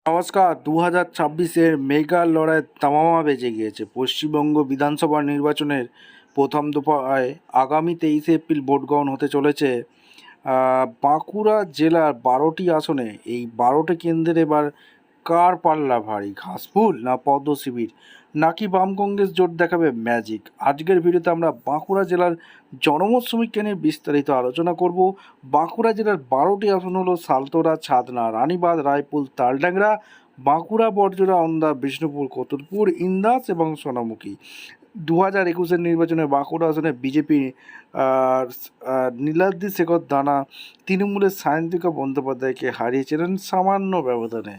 নমস্কার। 2026-এর মেগা লড়াই তামামা বেজে গিয়েছে। পশ্চিমবঙ্গ বিধানসভা নির্বাচনের প্রথম দফায় আগামী 23 এপ্রিল ভোট গ্রহণ হতে চলেছে। বাঁকুড়া জেলার 12টি আসনে এই 12টি কেন্দ্রে এবার কার পাল্লা ভারী? ঘাসফুল না পদ্ম শিবির নাকি বাম কংগ্রেস জোট দেখাবে ম্যাজিক? আজকের ভিডিওতে আমরা বাঁকুড়া জেলার জনমত সমীক্ষা নিয়ে বিস্তারিত আলোচনা করব। বাঁকুড়া জেলার 12টি আসন হলো সালতোরা, ছাদনা, রানীবাঁধ, রায়পুর, তালডাংরা, বাঁকুড়া, বড়জোড়া, অন্দা, বিষ্ণুপুর, কতুলপুর, ইন্দাস এবং সোনামুখী। 2021-এর নির্বাচনে বাঁকুড়া আসনে বিজেপি নীলাদ্রি শেখর দানা তৃণমূলের সায়ন্তিকা বন্দ্যোপাধ্যায়কে হারিয়েছিলেন সামান্য ব্যবধানে।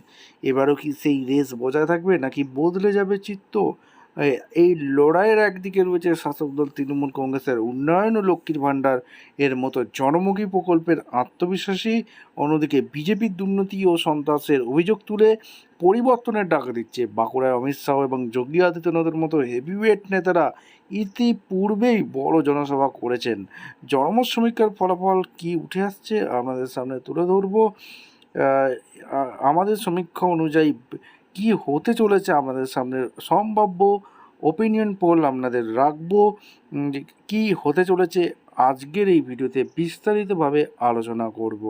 এবারও কি সেই রেস বজায় থাকবে নাকি বদলে যাবে চিত্র? এই লড়াইয়ের একদিকে রয়েছে শাসক দল তৃণমূল কংগ্রেসের উন্নয়ন ও লক্ষ্মীর ভাণ্ডার এর মতো জনমুখী প্রকল্পের আত্মবিশ্বাসী, অন্যদিকে বিজেপির দুর্নীতি ও সন্ত্রাসের অভিযোগ তুলে পরিবর্তনের ডাক দিচ্ছে। বাঁকুড়ায় অমিত শাহ এবং যোগী আদিত্যনাথের মতো হেভিওয়েট নেতারা ইতিপূর্বেই বড় জনসভা করেছেন। জনমত সমীক্ষার ফলাফল কি উঠে আসছে আমাদের সামনে তুলে ধরব। আমাদের সমীক্ষা অনুযায়ী কি হতে চলেছে আমাদের সামনে সম্ভাব্য ওপিনিয়ন পোল আপনাদের রাখবো। কি হতে চলেছে আজকের এই ভিডিওতে বিস্তারিতভাবে আলোচনা করব।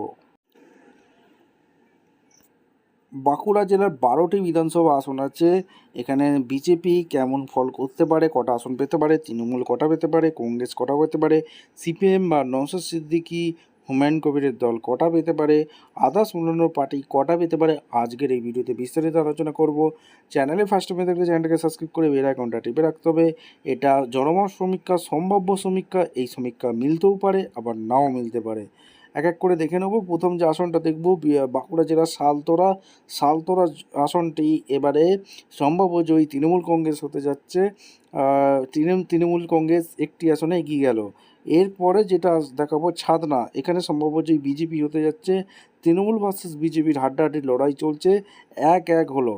বাঁকুড়া জেলার 12টি বিধানসভা আসন আছে। এখানে বিজেপি কেমন ফল করতে পারে, কটা আসন পেতে পারে, তৃণমূল কটা পেতে পারে, কংগ্রেস কটা পেতে পারে, সিপিএম বা নওশাদ সিদ্দিকী, হুমায়ুন কবিরের দল কটা পেতে পারে, আদার্স অন্যান্য পার্টি কটা পেতে পারে, আজকের এই ভিডিওতে বিস্তারিত আলোচনা করব। চ্যানেলে ফার্স্ট টাইম থাকলে চ্যানেলটাকে সাবস্ক্রাইব করে বেল আইকনটা টিপে রাখতে হবে। এটা জনমত সমীক্ষা, সম্ভাব্য সমীক্ষা। এই সমীক্ষা মিলতেও পারে আবার নাও মিলতে পারে। এক এক করে দেখে নেব। প্রথম যে আসনটা দেখব বাঁকুড়া জেলার সালতোরা আসনটি এবারে সম্ভাব্য জয়ী তৃণমূল কংগ্রেস হতে যাচ্ছে। তৃণমূল কংগ্রেস একটি আসনে এগিয়ে গেল। এরপরে যেটা দেখাবো ছাদনা, এখানে সম্ভাব্য জয়ী বিজেপি হতে যাচ্ছে। তৃণমূল ভার্সেস বিজেপির হাড্ডাহাড্ডি লড়াই চলছে, 1-1 হলো।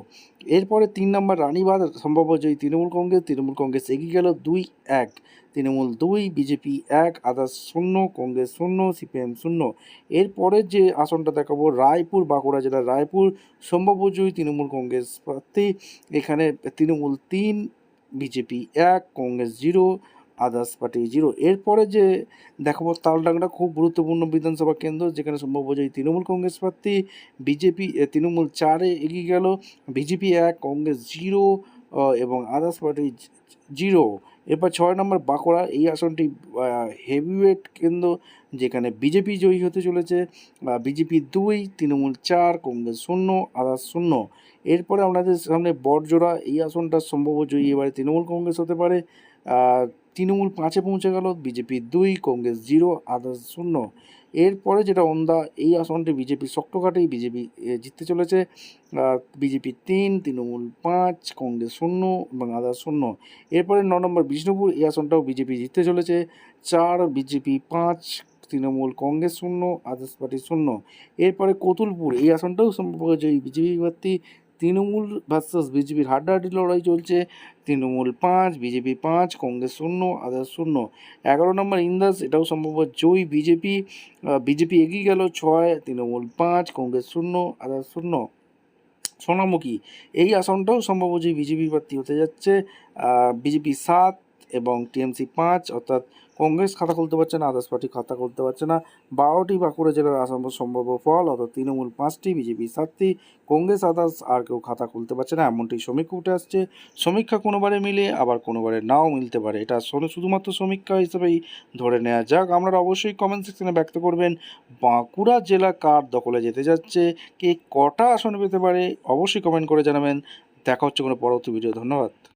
এরপরে 3 নম্বর রানীবাঁধ, সম্ভাব্য জয়ী তৃণমূল কংগ্রেস এগিয়ে গেল 2-1। Trinamool 2, BJP 1, others 0, Congress 0, CPM 0। এরপরে যে আসনটা দেখাবো রায়পুর, বাঁকুড়া জেলার রায়পুর, সম্ভাব্য জয়ী তৃণমূল কংগ্রেস প্রার্থী। এখানে Trinamool 3, BJP 1, Congress 0, others party 0। এরপরে যে দেখাবো তালডাংরা, খুব গুরুত্বপূর্ণ বিধানসভা কেন্দ্র, যেখানে সম্ভাব্য জয়ী তৃণমূল কংগ্রেস প্রার্থী। তৃণমূল 4-এ এগিয়ে গেল, বিজেপি 1, কংগ্রেস 0 এবং আদার্স পার্টি 0। এরপর 6 নম্বর বাঁকুড়া, এই আসনটি হেভিওয়েট কেন্দ্র, যেখানে বিজেপি জয়ী হতে চলেছে। BJP 2, Trinamool 4, Congress 0, others 0। এরপরে আপনাদের সামনে বড়জোড়া, এই আসনটা সম্ভাব্য জয়ী এবারে তৃণমূল কংগ্রেস হতে পারে। তৃণমূল 5-এ পৌঁছে গেল, বিজেপি 2, কংগ্রেস 0, আদার্স 0। এরপরে যেটা ওন্দা, এই আসনটি বিজেপি শক্ত কাটেই বিজেপি জিততে চলেছে। বিজেপি 3, তৃণমূল 5, কংগ্রেস 0 এবং আদার্স 0। এরপরে 9 নম্বর বিষ্ণুপুর, এই আসনটাও বিজেপি জিততে চলেছে। 4, BJP 5, Trinamool Congress 0, others party 0। এরপরে কতুলপুর, এই আসনটাও সম্ভব জয়ী বিজেপি প্রার্থী। তৃণমূল ভার্সাস বিজেপির হাড্ডাহাড্ডি লড়াই চলছে। Trinamool 5, BJP 5, Congress 0, others 0। 11 নম্বর ইন্দাস, এটাও সম্ভব জয়ী বিজেপি। বিজেপি এগিয়ে গেল 6, তৃণমূল 5, কংগ্রেস 0, আদার্স 0। সোনামুখী, এই আসনটাও সম্ভব যে বিজেপি প্রার্থী হতে যাচ্ছে। বিজেপি 7 এবং টিএমসি 5, অর্থাৎ কংগ্রেস খাতা খুলতে পারছে না, আদার্স পার্টি খাতা খুলতে পারছে না। 12টি বাঁকুড়া জেলার আসন সম্ভাব্য ফল, অর্থাৎ তৃণমূল 5টি, বিজেপি 7টি, কংগ্রেস আদার্স আর কেউ খাতা খুলতে পারছে না, এমনটি সমীক্ষা উঠে আসছে। সমীক্ষা কোনোবারে মিলে আবার কোনোবারে নাও মিলতে পারে, এটা শুধুমাত্র সমীক্ষা হিসেবেই ধরে নেওয়া যাক। আপনারা অবশ্যই কমেন্ট সেকশনে ব্যক্ত করবেন বাঁকুড়া জেলা কার দখলে যেতে যাচ্ছে, কে কটা আসন পেতে পারে, অবশ্যই কমেন্ট করে জানাবেন। দেখা হচ্ছে কোনো পরবর্তী ভিডিও। ধন্যবাদ।